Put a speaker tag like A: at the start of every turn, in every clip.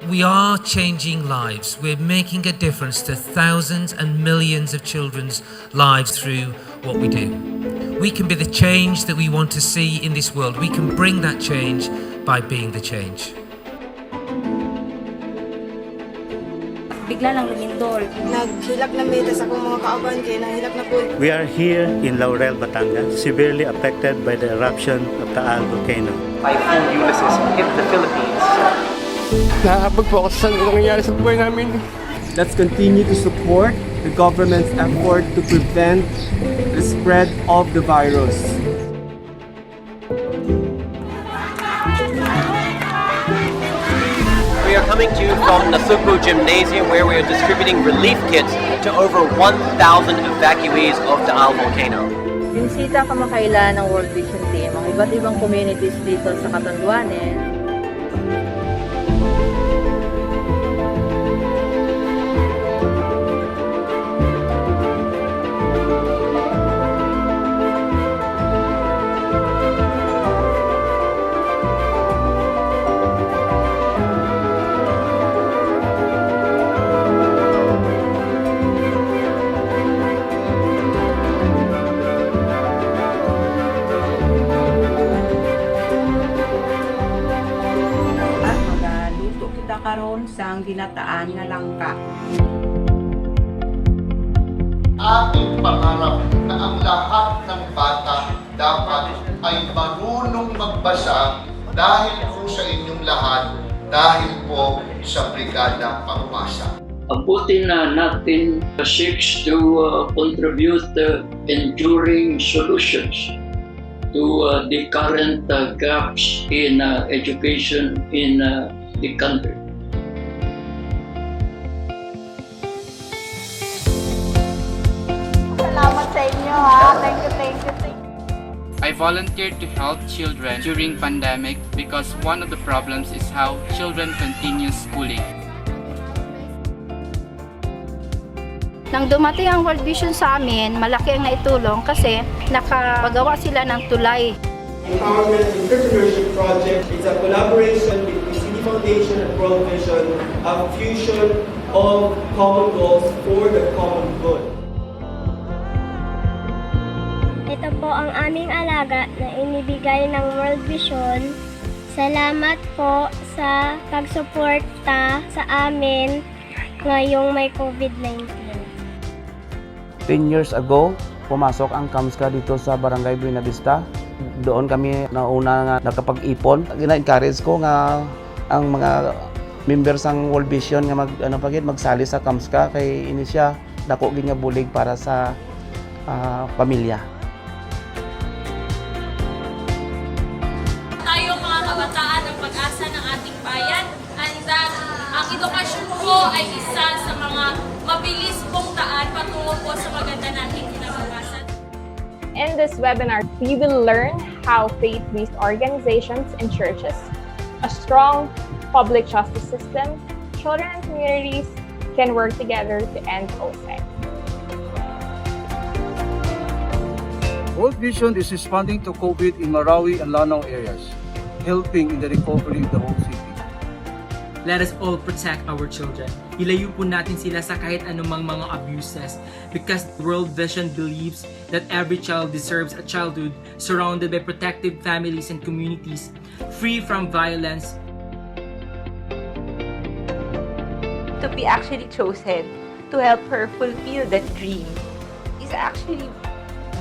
A: We are changing lives. We're making a difference to thousands and millions of children's lives through what we do. We can be the change that we want to see in this world. We can bring that change by being the change.
B: Bigla lang lumindol.
C: Naghilak na medas akong mga kauban kaya nahilak na po.
D: We are here in Laurel, Batangas, severely affected by the eruption of Taal volcano.
E: Typhoon Ulysses hit the Philippines.
F: Nakakapag po ako sa nangyayari sa buhay namin.
G: Let's continue to support the government's effort to prevent the spread of the virus.
E: We are coming to you from Nasugbu Gymnasium where we are distributing relief kits to over 1,000 evacuees of Taal volcano.
B: Binisita kamakailan ng World Vision Team ang iba't ibang communities dito sa Catanduanes.
H: Karon sang ginataan nga langka.
I: Ating pangarap na ang lahat ng bata dapat ay marunong magbasa dahil po sa inyong lahat, dahil po sa Brigada Pagbasa.
J: Abutin na natin seeks to contribute enduring solutions to the current gaps in education in the country.
C: Salamat sa inyo ha. Thank you.
F: I volunteered to help children during pandemic because one of the problems is how children continue schooling.
B: Nang dumating ang World Vision sa amin, malaki ang naitulong kasi nakapagawa sila ng tulay.
G: Empowerment Entrepreneurship Project is a collaboration between City Foundation and World Vision, a fusion of common goals for the common good.
K: Ito po ang aming alaga na inibigay ng World Vision. Salamat po sa pagsuporta sa amin ngayong may COVID-19.
L: 10 years ago, pumasok ang KAMSCA dito sa Barangay Buena Vista. Doon kami nauna nga nakapag-ipon. Gina-encourage ko nga ang mga members ng World Vision nga magsali sa KAMSCA kay ini siya dako gid nga bulig para sa pamilya.
M: Tayo mga kabataan ang pag-asa ng ating bayan, and ang edukasyon po ay isa sa mga mabilis pong daan patungo po sa maganda nating kinabukasan.
N: In this webinar, we will learn how faith-based organizations and churches, a strong public justice system, children and communities can work together to end OSEC.
O: World Vision is responding to COVID in Marawi and Lanao areas, helping in the recovery of the whole city.
P: Let us all protect our children. Ilayo po natin sila sa kahit anumang mga abuses because World Vision believes that every child deserves a childhood surrounded by protective families and communities, free from violence.
H: To be actually chosen to help her fulfill that dream is actually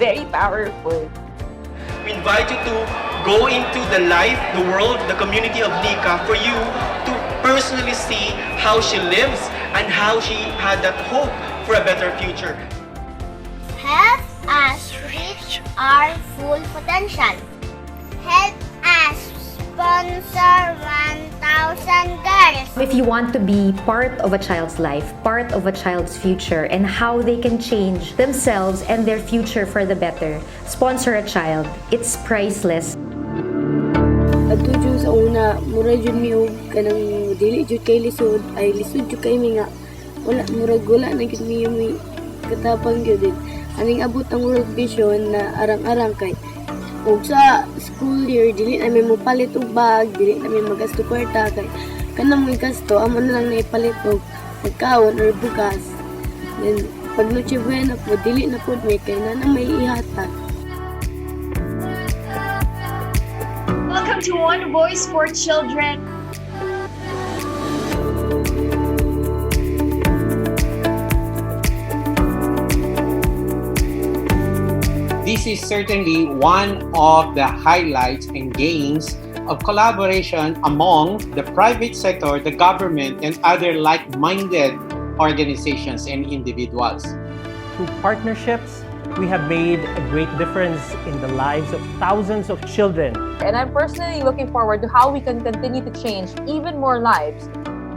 H: very powerful.
G: We invite you to go into the life, the world, the community of Nika for you to personally see how she lives and how she had that hope for a better future.
K: Help us reach our full potential. Help us sponsor 1,000 girls.
Q: If you want to be part of a child's life, part of a child's future, and how they can change themselves and their future for the better, sponsor a child. It's priceless.
R: Adto jud sa una, mura jud mi og kanang dili jud kay lisod, ay lisod jud kay mi nga. Wala na gid mi katapang gyud. Aning abot ang World Vision na arang-arang kay og sa school year dili na mi mopalit og bag, dili na mi magasto kwarta kay kanang may gasto, amo na lang naipalit og pagkaon or bugas. Then, pag Noche Buena po, dili na po may kay na may ihatag.
S: Welcome to One Voice for Children.
T: This is certainly one of the highlights and gains of collaboration among the private sector, the government, and other like-minded organizations and individuals.
U: Through partnerships, we have made a great difference in the lives of thousands of children.
V: And I'm personally looking forward to how we can continue to change even more lives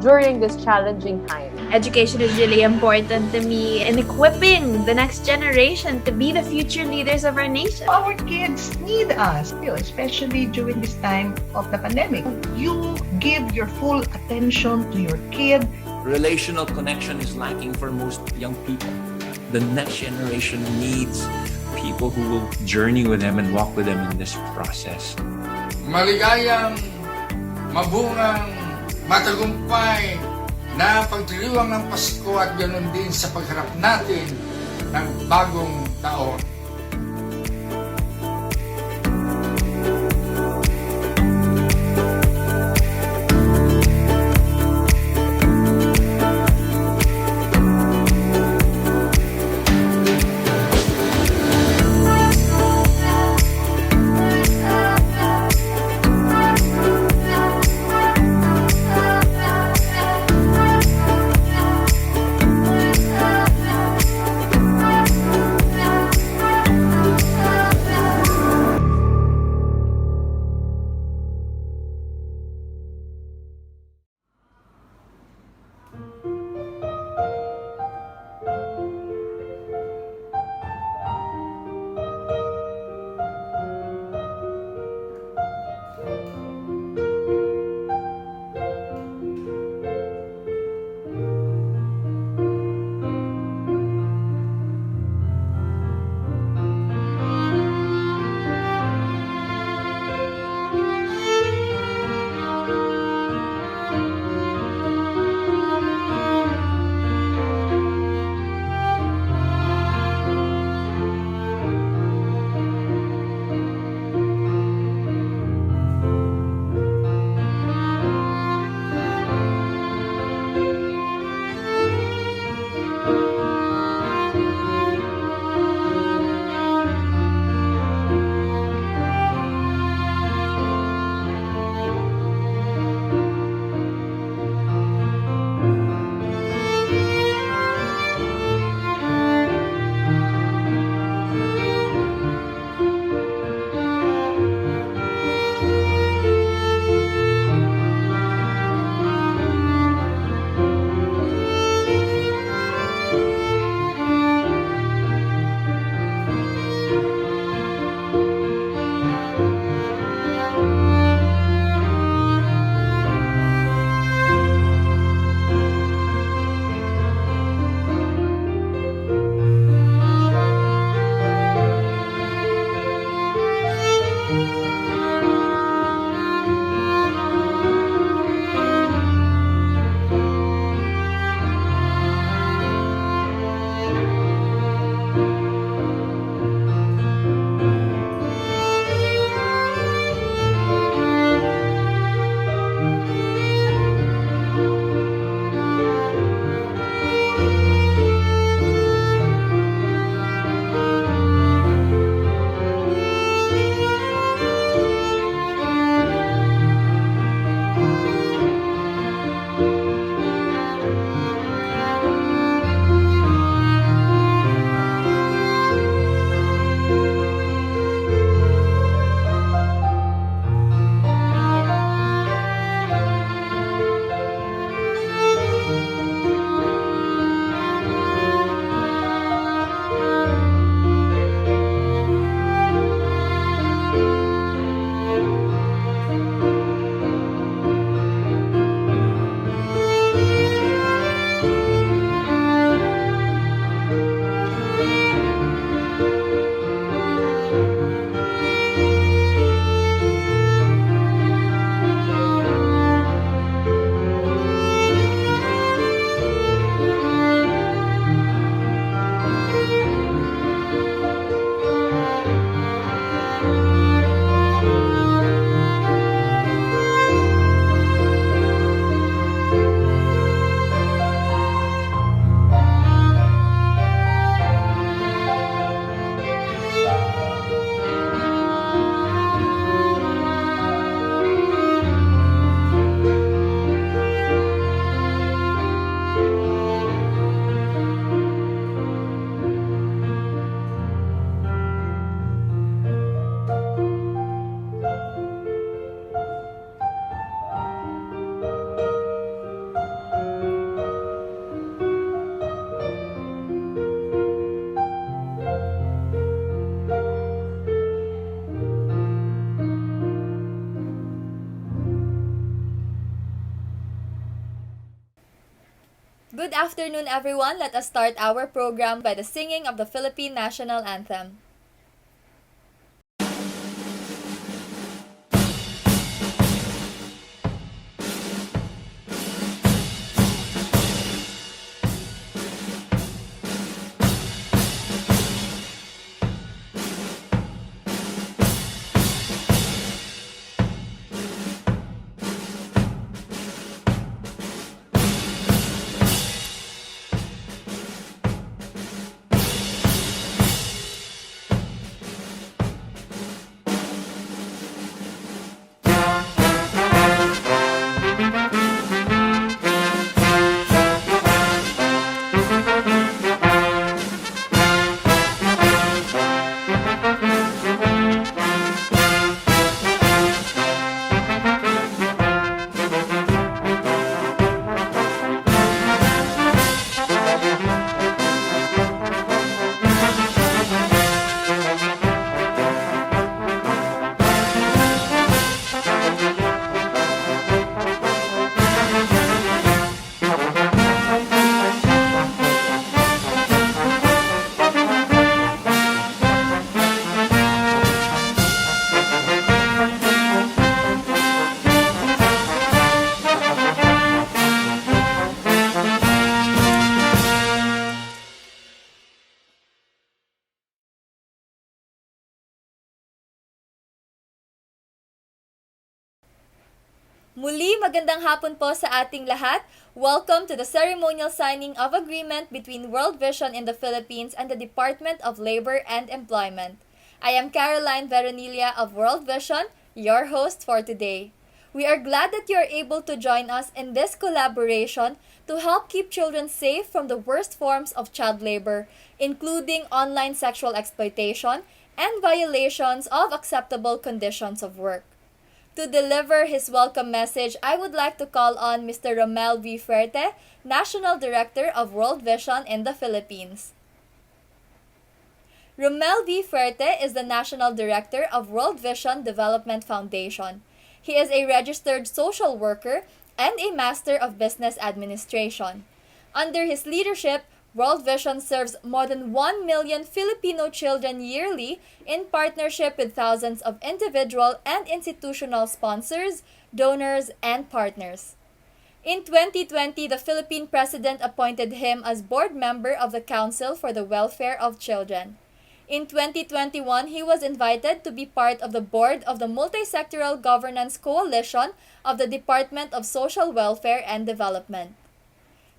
V: during this challenging time.
W: Education is really important to me in equipping the next generation to be the future leaders of our nation.
X: Our kids need us, especially during this time of the pandemic. You give your full attention to your kid.
Y: Relational connection is lacking for most young people. The next generation needs people who will journey with them and walk with them in this process.
Z: Maligayang, mabungang, matagumpay na pagdiriwang ng Pasko at ganoon din sa pagharap natin ng bagong taon.
A: Good afternoon, everyone. Let us start our program by the singing of the Philippine National Anthem. Muli, magandang hapon po sa ating lahat. Welcome to the ceremonial signing of agreement between World Vision in the Philippines and the Department of Labor and Employment. I am Caroline Veronilla of World Vision, your host for today. We are glad that you are able to join us in this collaboration to help keep children safe from the worst forms of child labor, including online sexual exploitation and violations of acceptable conditions of work. To deliver his welcome message, I would like to call on Mr. Ramel V. Ferte, National Director of World Vision in the Philippines. Ramel V. Ferte is the National Director of World Vision Development Foundation. He is a registered social worker and a Master of Business Administration. Under his leadership, World Vision serves more than 1 million Filipino children yearly in partnership with thousands of individual and institutional sponsors, donors, and partners. In 2020, the Philippine President appointed him as board member of the Council for the Welfare of Children. In 2021, he was invited to be part of the board of the Multi-Sectoral Governance Coalition of the Department of Social Welfare and Development.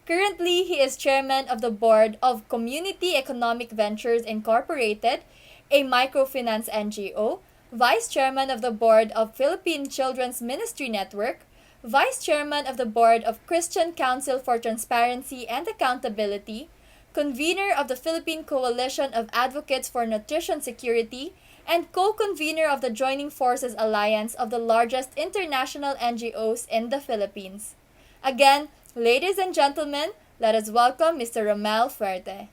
A: Currently, he is chairman of the board of Community Economic Ventures Incorporated, a microfinance NGO, vice chairman of the board of Philippine Children's Ministry Network, vice chairman of the board of Christian Council for Transparency and Accountability, convener of the Philippine Coalition of Advocates for Nutrition Security, and co-convener of the Joining Forces Alliance of the largest international NGOs in the Philippines. Again, ladies and gentlemen, let us welcome Mr. Ramel Ferte.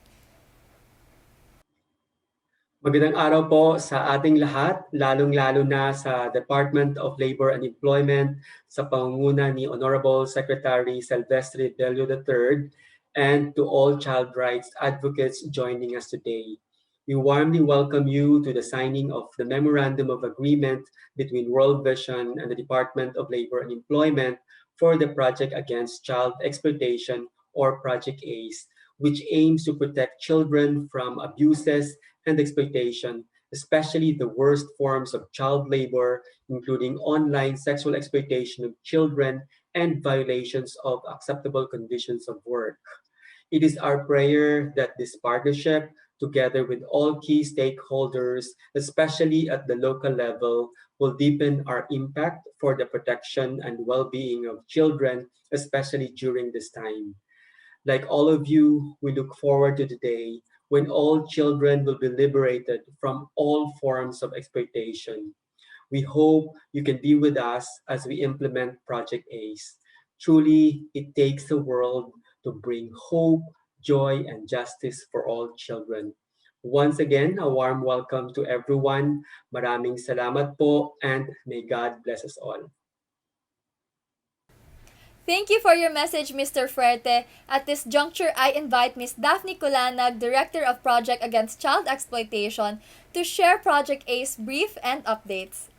C: Magandang araw po sa ating lahat, lalong-lalo na sa Department of Labor and Employment sa pangunguna ni Honorable Secretary Silvestre Bello III, and to all child rights advocates joining us today. We warmly welcome you to the signing of the Memorandum of Agreement between World Vision and the Department of Labor and Employment for the Project Against Child Exploitation, or Project ACE, which aims to protect children from abuses and exploitation, especially the worst forms of child labor, including online sexual exploitation of children and violations of acceptable conditions of work. It is our prayer that this partnership, together with all key stakeholders, especially at the local level, will deepen our impact for the protection and well-being of children, especially during this time. Like all of you, we look forward to the day when all children will be liberated from all forms of exploitation. We hope you can be with us as we implement Project ACE. Truly, it takes a world to bring hope, joy, and justice for all children. Once again, a warm welcome to everyone. Maraming salamat po, and may God bless us all.
A: Thank you for your message, Mr. Fuerte. At this juncture, I invite Ms. Daphne Kulanag, Director of Project Against Child Exploitation, to share Project A's brief and updates.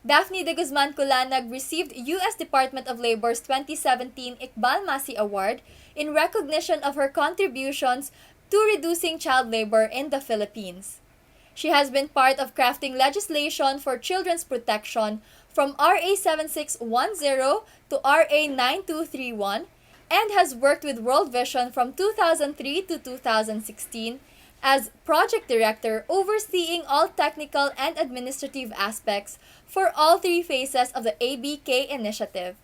A: Daphne de Guzman Kulanag received U.S. Department of Labor's 2017 Iqbal Masi Award in recognition of her contributions to reducing child labor in the Philippines. She has been part of crafting legislation for children's protection from RA 7610 to RA 9231 and has worked with World Vision from 2003 to 2016 as project director overseeing all technical and administrative aspects for all three phases of the ABK initiative.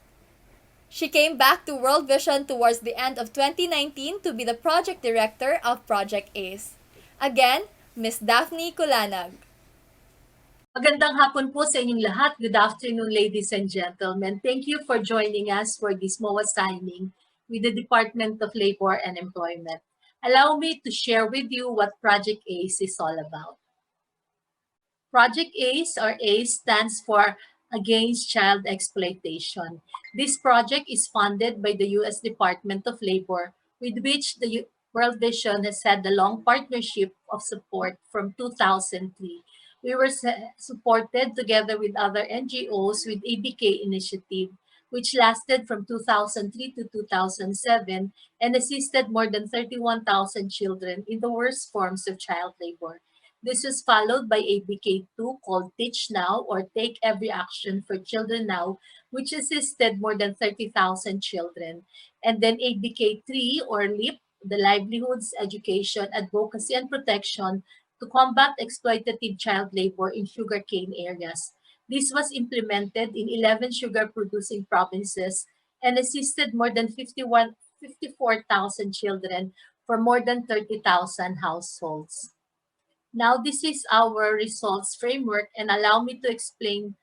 A: She came back to World Vision towards the end of 2019 to be the project director of Project ACE. Again, Ms. Daphne Kulanag.
B: Magandang hapon po sa inyong lahat. Good afternoon, ladies and gentlemen. Thank you for joining us for this MOA signing with the Department of Labor and Employment. Allow me to share with you what Project ACE is all about. Project ACE, or ACE, stands for Against Child Exploitation. This project is funded by the U.S. Department of Labor, with which the World Vision has had a long partnership of support from 2003. We were supported together with other NGOs with ABK initiative, which lasted from 2003 to 2007 and assisted more than 31,000 children in the worst forms of child labor. This was followed by ABK2 called Teach Now or Take Every Action for Children Now, which assisted more than 30,000 children. And then ABK3 or LEAP, the Livelihoods, Education, Advocacy, and Protection to combat exploitative child labor in sugarcane areas. This was implemented in 11 sugar-producing provinces and assisted more than 54,000 children for more than 30,000 households. Now, this is our results framework, and allow me to explain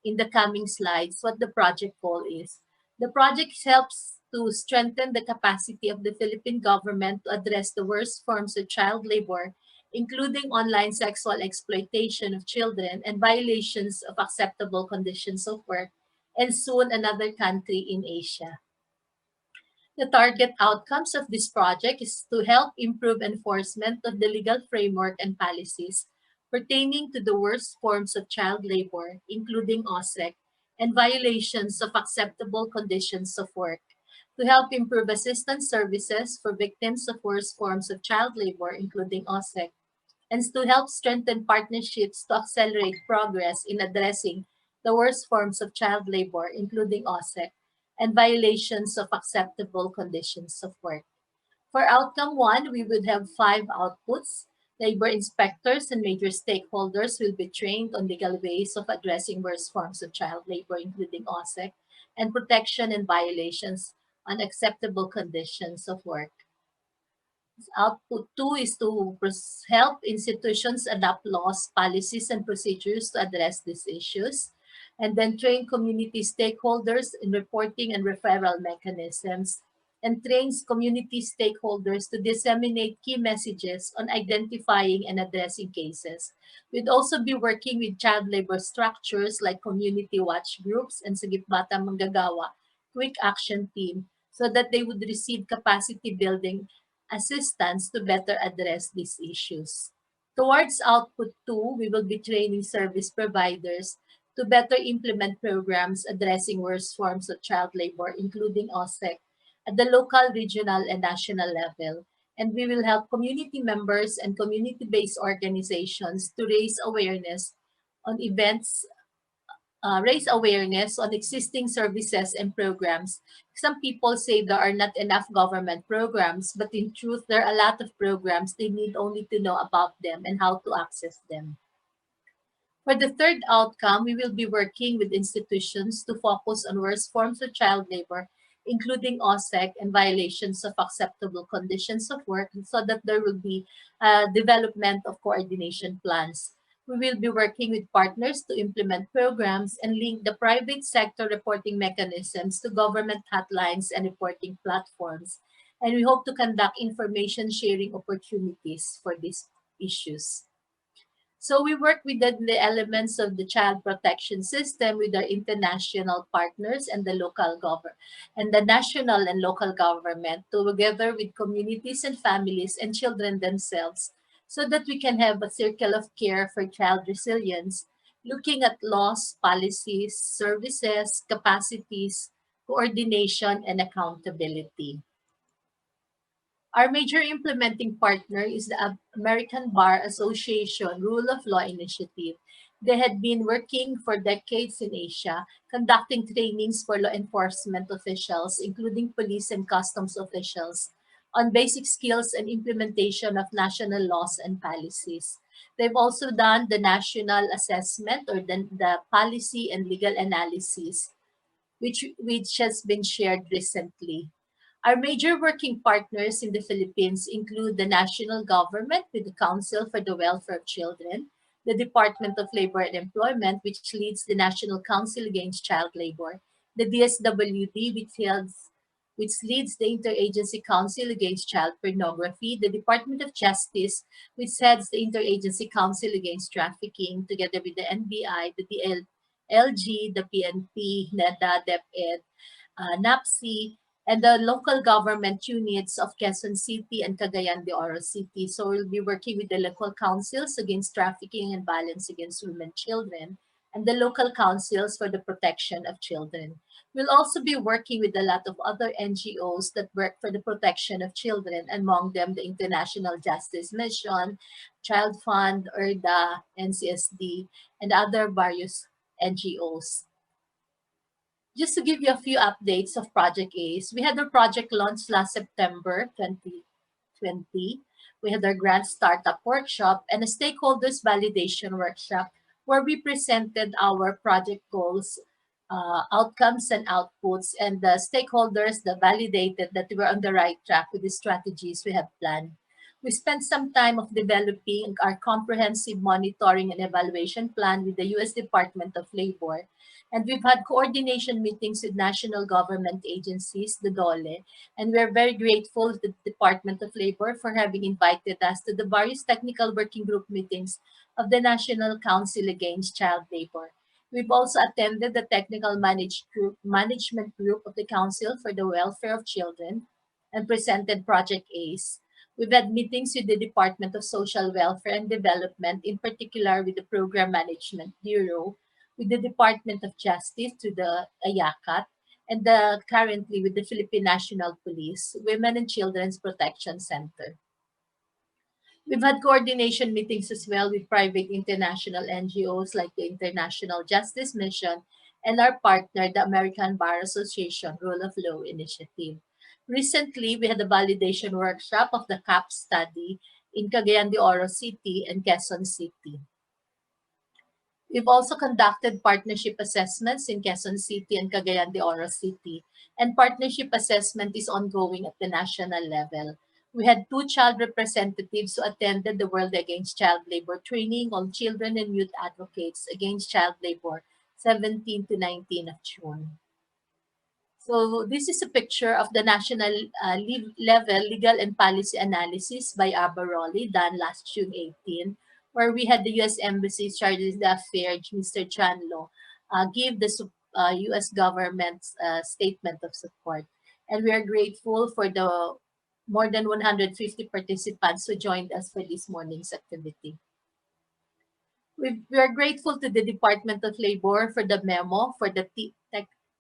B: in the coming slides what the project goal is. The project helps to strengthen the capacity of the Philippine government to address the worst forms of child labor, including online sexual exploitation of children and violations of acceptable conditions of work, and soon another country in Asia. The target outcomes of this project is to help improve enforcement of the legal framework and policies pertaining to the worst forms of child labor, including OSEC, and violations of acceptable conditions of work, to help improve assistance services for victims of worst forms of child labor, including OSEC, and to help strengthen partnerships to accelerate progress in addressing the worst forms of child labor, including OSEC, and violations of acceptable conditions of work. For outcome 1, we would have 5 outputs. Labor inspectors and major stakeholders will be trained on legal ways of addressing worst forms of child labor, including OSEC, and protection and violations on acceptable conditions of work. Output 2 is to help institutions adopt laws, policies, and procedures to address these issues, and then train community stakeholders in reporting and referral mechanisms, and trains community stakeholders to disseminate key messages on identifying and addressing cases. We'd also be working with child labor structures like community watch groups and Sagip Bata Manggagawa quick action team so that they would receive capacity building assistance to better address these issues. Towards output 2, we will be training service providers to better implement programs addressing worst forms of child labor, including OSEC, at the local, regional, and national level. And we will help community members and community-based organizations to raise awareness on existing services and programs. Some people say there are not enough government programs, but in truth, there are a lot of programs. They need only to know about them and how to access them. For the third outcome, we will be working with institutions to focus on worst forms of child labor, including OSEC and violations of acceptable conditions of work, so that there will be development of coordination plans. We will be working with partners to implement programs and link the private sector reporting mechanisms to government hotlines and reporting platforms. And we hope to conduct information sharing opportunities for these issues. So we work with the elements of the child protection system with our international partners and the national and local government, together with communities and families and children themselves, so that we can have a circle of care for child resilience, looking at laws, policies, services, capacities, coordination, and accountability. Our major implementing partner is the American Bar Association Rule of Law Initiative. They had been working for decades in Asia, conducting trainings for law enforcement officials, including police and customs officials, on basic skills and implementation of national laws and policies. They've also done the national assessment or the policy and legal analysis, which has been shared recently. Our major working partners in the Philippines include the national government with the Council for the Welfare of Children, the Department of Labor and Employment, which leads the National Council Against Child Labor, the DSWD, which leads the Interagency Council Against Child Pornography, the Department of Justice, which heads the Interagency Council Against Trafficking, together with the NBI, the DLG, the PNP, NEDA, DepEd, NAPSI, and the local government units of Quezon City and Cagayan de Oro City. So we'll be working with the local councils against trafficking and violence against women and children, and the local councils for the protection of children. We'll also be working with a lot of other NGOs that work for the protection of children, among them the International Justice Mission, Child Fund, IRDA, NCSD, and other various NGOs. Just to give you a few updates of Project ACE, we had our project launch last September 2020. We had our grant startup workshop and a stakeholders validation workshop where we presented our project goals, outcomes and outputs, and the stakeholders that validated that we were on the right track with the strategies we have planned. We spent some time of developing our comprehensive monitoring and evaluation plan with the U.S. Department of Labor, and we've had coordination meetings with national government agencies, the DOLE, and we're very grateful to the Department of Labor for having invited us to the various technical working group meetings of the National Council Against Child Labor. We've also attended the technical management group of the Council for the Welfare of Children and presented Project ACE. We've had meetings with the Department of Social Welfare and Development, in particular with the Program Management Bureau, with the Department of Justice to the AYACAT, and currently with the Philippine National Police, Women and Children's Protection Center. We've had coordination meetings as well with private international NGOs like the International Justice Mission and our partner, the American Bar Association Rule of Law Initiative. Recently, we had a validation workshop of the CAP study in Cagayan de Oro City and Quezon City. We've also conducted partnership assessments in Quezon City and Cagayan de Oro City, and partnership assessment is ongoing at the national level. We had 2 child representatives who attended the World Against Child Labor training on children and youth advocates against child labor, 17 to 19 of June. So this is a picture of the national level legal and policy analysis by Abaroli done last June 18, where we had the U.S. Embassy charged with the affair, Mr. Chanlo, give the U.S. government's statement of support. And we are grateful for the more than 150 participants who joined us for this morning's activity. We are grateful to the Department of Labor for the memo for the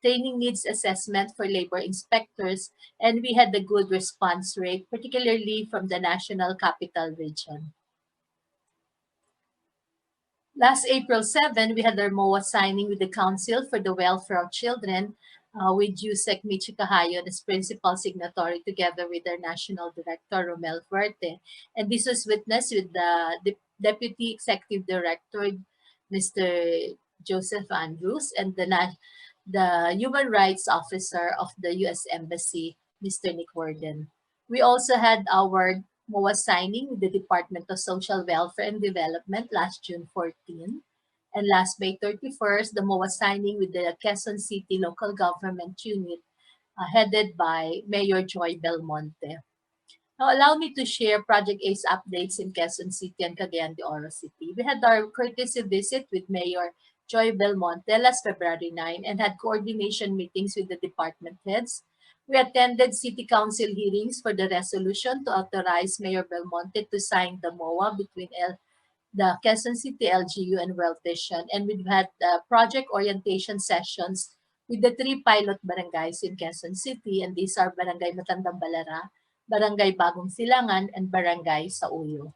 B: training needs assessment for labor inspectors, and we had a good response rate, particularly from the National Capital Region. Last April 7, we had our MOA signing with the Council for the Welfare of Children, with USEC Michi Cahayon as principal signatory, together with our National Director, Rommel Fuerte. And this was witnessed with the Deputy Executive Director, Mr. Joseph Andrews, and the Human Rights Officer of the U.S. Embassy, Mr. Nick Worden. We also had our MOA signing with the Department of Social Welfare and Development last June 14. And last May 31st, the MOA signing with the Quezon City Local Government Unit, headed by Mayor Joy Belmonte. Now, allow me to share Project Ace updates in Quezon City and Cagayan de Oro City. We had our courtesy visit with Mayor Joy Belmonte last February 9 and had coordination meetings with the department heads. We attended City Council hearings for the resolution to authorize Mayor Belmonte to sign the MOA between the Quezon City LGU and World Vision, and we've had project orientation sessions with the 3 pilot barangays in Quezon City, and these are Barangay Matandang Balara, Barangay Bagong Silangan, and Barangay Sauyo.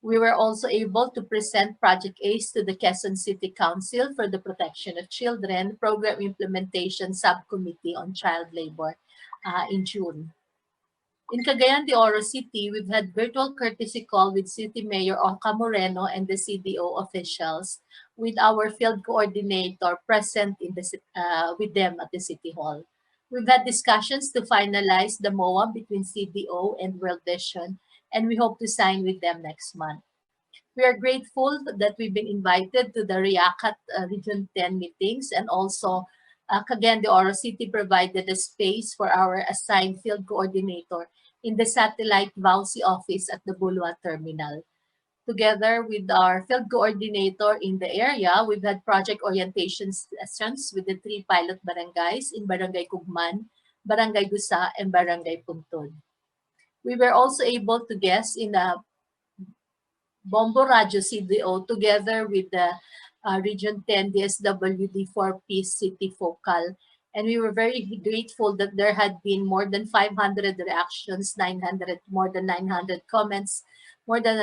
B: We were also able to present Project ACE to the Quezon City Council for the Protection of Children Program Implementation Subcommittee on Child Labor in June. In Cagayan de Oro City, we've had virtual courtesy call with City Mayor Oca Moreno and the CDO officials, with our field coordinator present with them at the City Hall. We've had discussions to finalize the MOA between CDO and World Vision, and we hope to sign with them next month. We are grateful that we've been invited to the RIACAT Region 10 meetings, and also Cagayan de Oro City provided a space for our assigned field coordinator in the satellite VAUSI office at the Bulua Terminal. Together with our field coordinator in the area, we've had project orientation sessions with the 3 pilot barangays in Barangay Kugman, Barangay Gusa, and Barangay Puntod. We were also able to guest in a Bombo Radio CDO together with the Region 10 DSWD 4 Peace City Focal. And we were very grateful that there had been more than 500 reactions, more than 900 comments, more than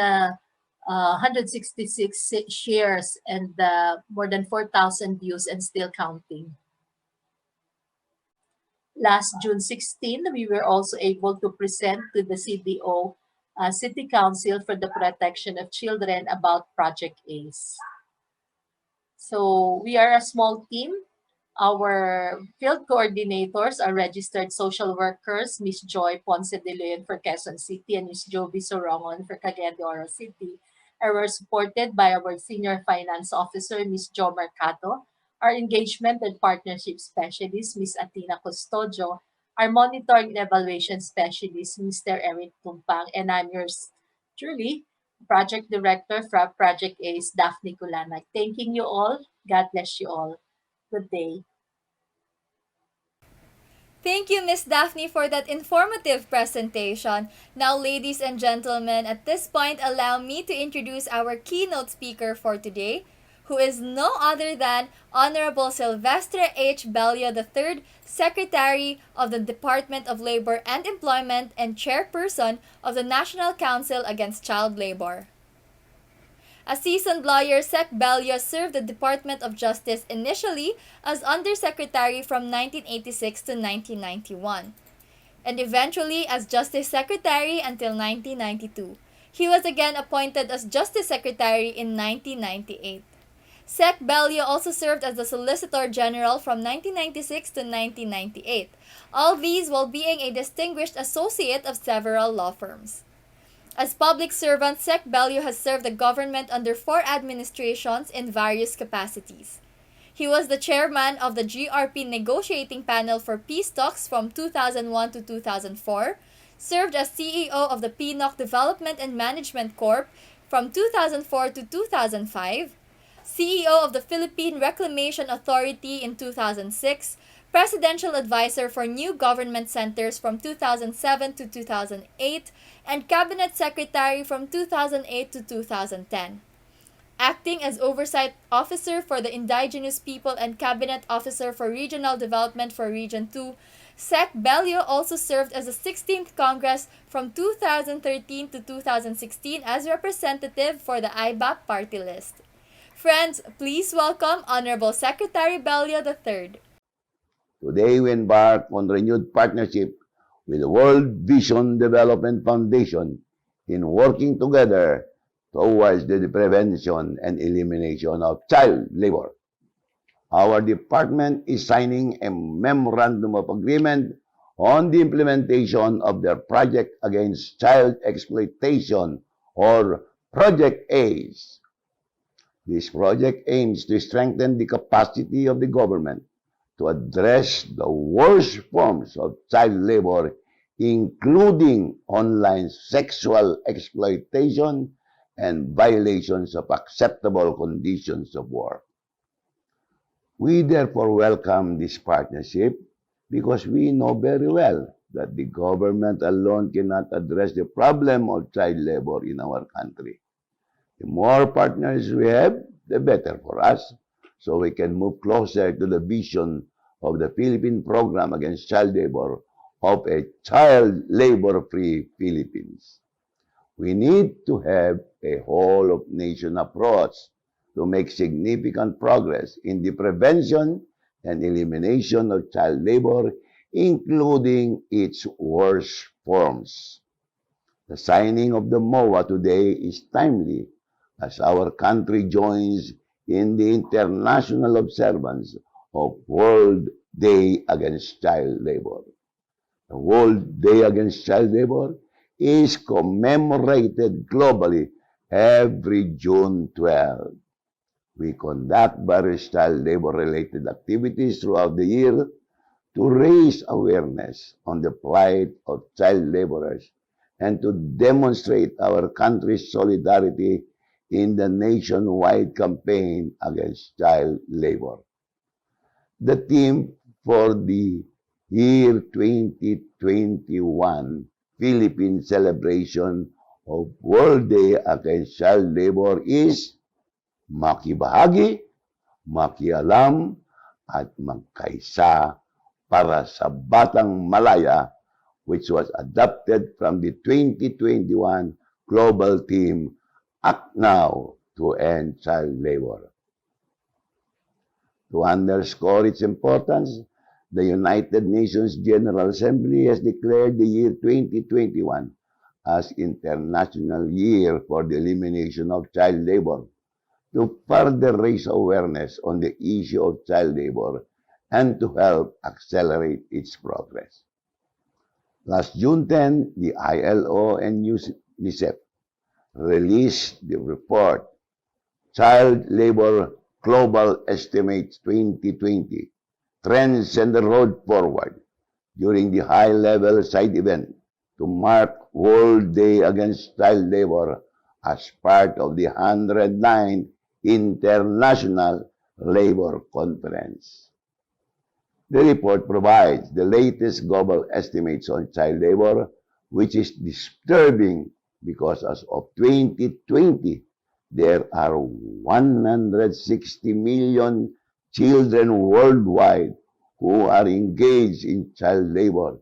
B: 166 shares, and more than 4,000 views, and still counting. Last June 16, we were also able to present to the CDO City Council for the Protection of Children about Project ACE. So we are a small team. Our field coordinators are registered social workers, Ms. Joy Ponce de Leon for Quezon City and Ms. Joby Sorongon for Cagayan de Oro City. And we're supported by our senior finance officer, Ms. Jo Mercado, our engagement and partnership specialist, Ms. Atina Custodio, our monitoring and evaluation specialist, Mr. Eric Tumpang, and I'm yours truly, Project Director for Project ACE, Daphne Kulanag. Thanking you all. God bless you all. Good day.
A: Thank you, Miss Daphne, for that informative presentation. Now, ladies and gentlemen, at this point, allow me to introduce our keynote speaker for today, who is no other than Honorable Silvestre H. Bello III, Secretary of the Department of Labor and Employment and Chairperson of the National Council Against Child Labor. A seasoned lawyer, Sec. Bello served the Department of Justice initially as Undersecretary from 1986 to 1991, and eventually as Justice Secretary until 1992. He was again appointed as Justice Secretary in 1998. Sec. Bello also served as the Solicitor General from 1996 to 1998, all these while being a distinguished associate of several law firms. As public servant, Sec. Bello has served the government under 4 administrations in various capacities. He was the chairman of the GRP negotiating panel for peace talks from 2001 to 2004, served as CEO of the PNOC Development and Management Corp from 2004 to 2005, CEO of the Philippine Reclamation Authority in 2006, Presidential Advisor for New Government Centers from 2007 to 2008, and Cabinet Secretary from 2008 to 2010. Acting as Oversight Officer for the Indigenous People and Cabinet Officer for Regional Development for Region 2, Sec. Bello also served as the 16th Congress from 2013 to 2016 as representative for the IBAP party list. Friends, please welcome Honorable Secretary Bello III.
D: Today, we embark on renewed partnership with the World Vision Development Foundation in working together towards the prevention and elimination of child labor. Our department is signing a Memorandum of Agreement on the implementation of their Project Against Child Exploitation, or Project ACE. This project aims to strengthen the capacity of the government to address the worst forms of child labor including online sexual exploitation and violations of acceptable conditions of work. We therefore welcome this partnership because we know very well that the government alone cannot address the problem of child labor in our country. The more partners we have, the better for us, so we can move closer to the vision of the Philippine Program Against Child Labor of a child labor-free Philippines. We need to have a whole-of-nation approach to make significant progress in the prevention and elimination of child labor, including its worst forms. The signing of the MOA today is timely as our country joins in the international observance of World Day Against Child Labor. The World Day Against Child Labor is commemorated globally every June 12. We conduct various child labor-related activities throughout the year to raise awareness on the plight of child laborers and to demonstrate our country's solidarity in the nationwide campaign against child labor. The theme for the year 2021 Philippine celebration of World Day Against Child Labor is makibahagi, makialam, at magkaisa para sa Batang Malaya, which was adopted from the 2021 global theme, Act Now to End Child Labor. To underscore its importance, the United Nations General Assembly has declared the year 2021 as International Year for the Elimination of Child Labor, to further raise awareness on the issue of child labor and to help accelerate its progress. Last June 10, the ILO and UNICEF released the report, Child Labor Global Estimates 2020, Trends and the Road Forward, during the high-level side event to mark World Day Against Child Labor as part of the 109th International Labor Conference. The report provides the latest global estimates on child labor, which is disturbing because as of 2020, there are 160 million children worldwide who are engaged in child labor,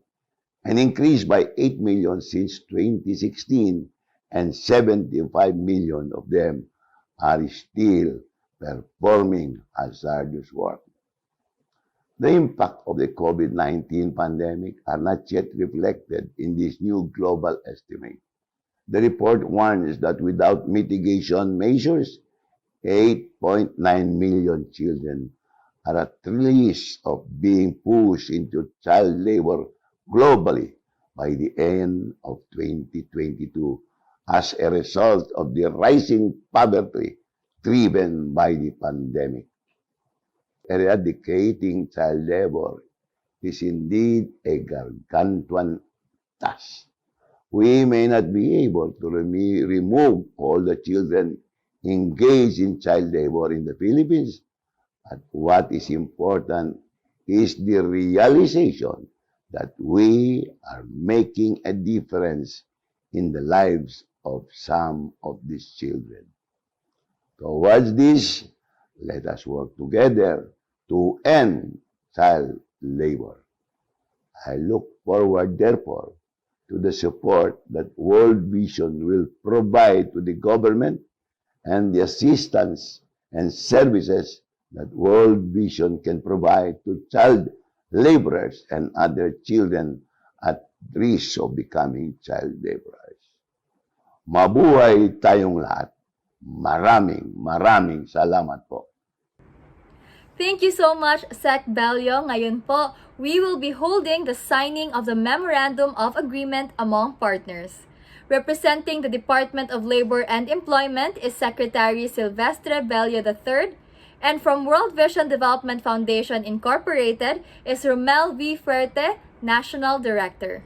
D: an increase by 8 million since 2016, and 75 million of them are still performing hazardous work. The impact of the COVID-19 pandemic are not yet reflected in this new global estimate. The report warns that without mitigation measures, 8.9 million children are at risk of being pushed into child labor globally by the end of 2022 as a result of the rising poverty driven by the pandemic. Eradicating child labor is indeed a gargantuan task. We may not be able to remove all the children engaged in child labor in the Philippines, but what is important is the realization that we are making a difference in the lives of some of these children. Towards this, let us work together to end child labor. I look forward, therefore, to the support that World Vision will provide to the government and the assistance and services that World Vision can provide to child laborers and other children at risk of becoming child laborers. Mabuhay tayong lahat. Maraming salamat po.
A: Thank you so much, Sec. Bello. Ngayon po, we will be holding the signing of the Memorandum of Agreement among partners. Representing the Department of Labor and Employment is Secretary Silvestre Bello III, and from World Vision Development Foundation Incorporated is Ramel V. Ferte, National Director.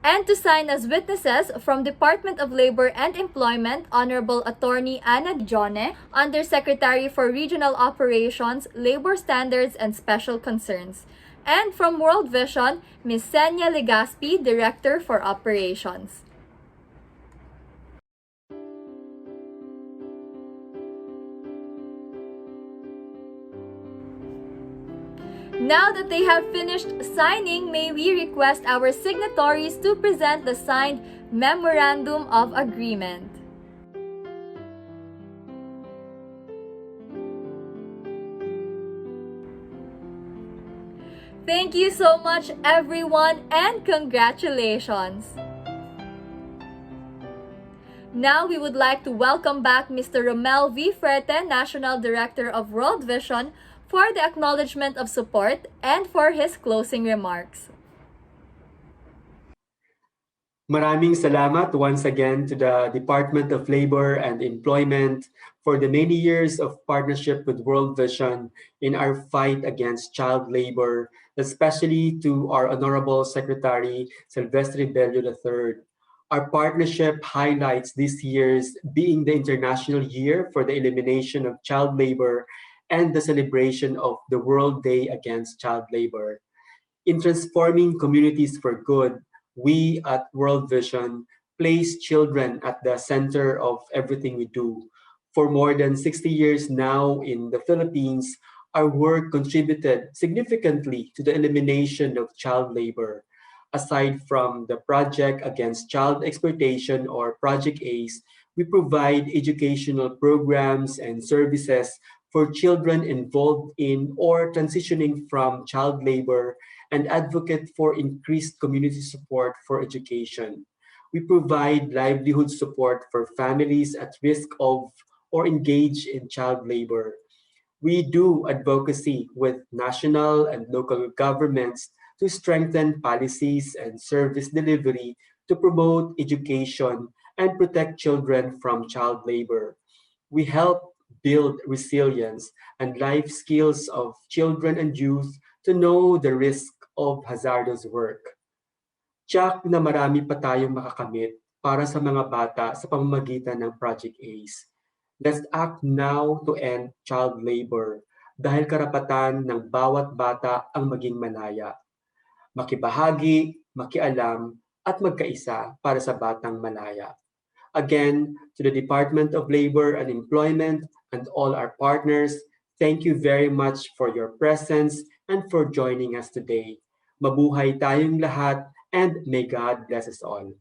A: And to sign as witnesses from Department of Labor and Employment, Honorable Attorney Ana Jone, Undersecretary for Regional Operations, Labor Standards and Special Concerns. And from World Vision, Ms. Senya Legaspi, Director for Operations. Now that they have finished signing, may we request our signatories to present the signed Memorandum of Agreement. Thank you so much, everyone, and congratulations! Now we would like to welcome back Mr. Ramel V. Ferte, National Director of World Vision, for the acknowledgement of support and for his closing remarks.
C: Maraming salamat once again to the Department of Labor and Employment for the many years of partnership with World Vision in our fight against child labor, especially to our Honorable Secretary Silvestre Bello III. Our partnership highlights this year's being the International Year for the Elimination of Child Labor and the celebration of the World Day Against Child Labor. In transforming communities for good, we at World Vision place children at the center of everything we do. For more than 60 years now in the Philippines, our work contributed significantly to the elimination of child labor. Aside from the Project Against Child Exploitation or Project ACE, we provide educational programs and services for children involved in or transitioning from child labor and advocate for increased community support for education. We provide livelihood support for families at risk of or engaged in child labor. We do advocacy with national and local governments to strengthen policies and service delivery to promote education and protect children from child labor. We help build resilience and life skills of children and youth to know the risk of hazardous work. Tiyak na marami pa tayong makakamit para sa mga bata sa pamamagitan ng Project ACE. Let's act now to end child labor dahil karapatan ng bawat bata ang maging malaya. Makibahagi, makialam, at magkaisa para sa batang malaya. Again, to the Department of Labor and Employment and all our partners, thank you very much for your presence and for joining us today. Mabuhay tayong lahat and may God bless us all.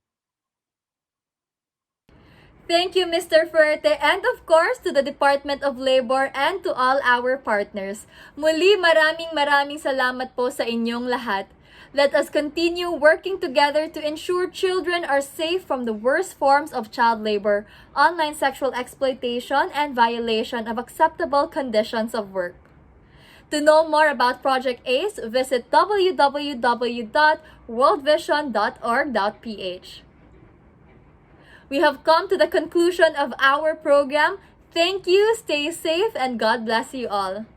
A: Thank you, Mr. Fuerte, and of course to the Department of Labor and to all our partners. Muli, maraming salamat po sa inyong lahat. Let us continue working together to ensure children are safe from the worst forms of child labor, online sexual exploitation, and violation of acceptable conditions of work. To know more about Project ACE, visit www.worldvision.org.ph. We have come to the conclusion of our program. Thank you, stay safe, and God bless you all.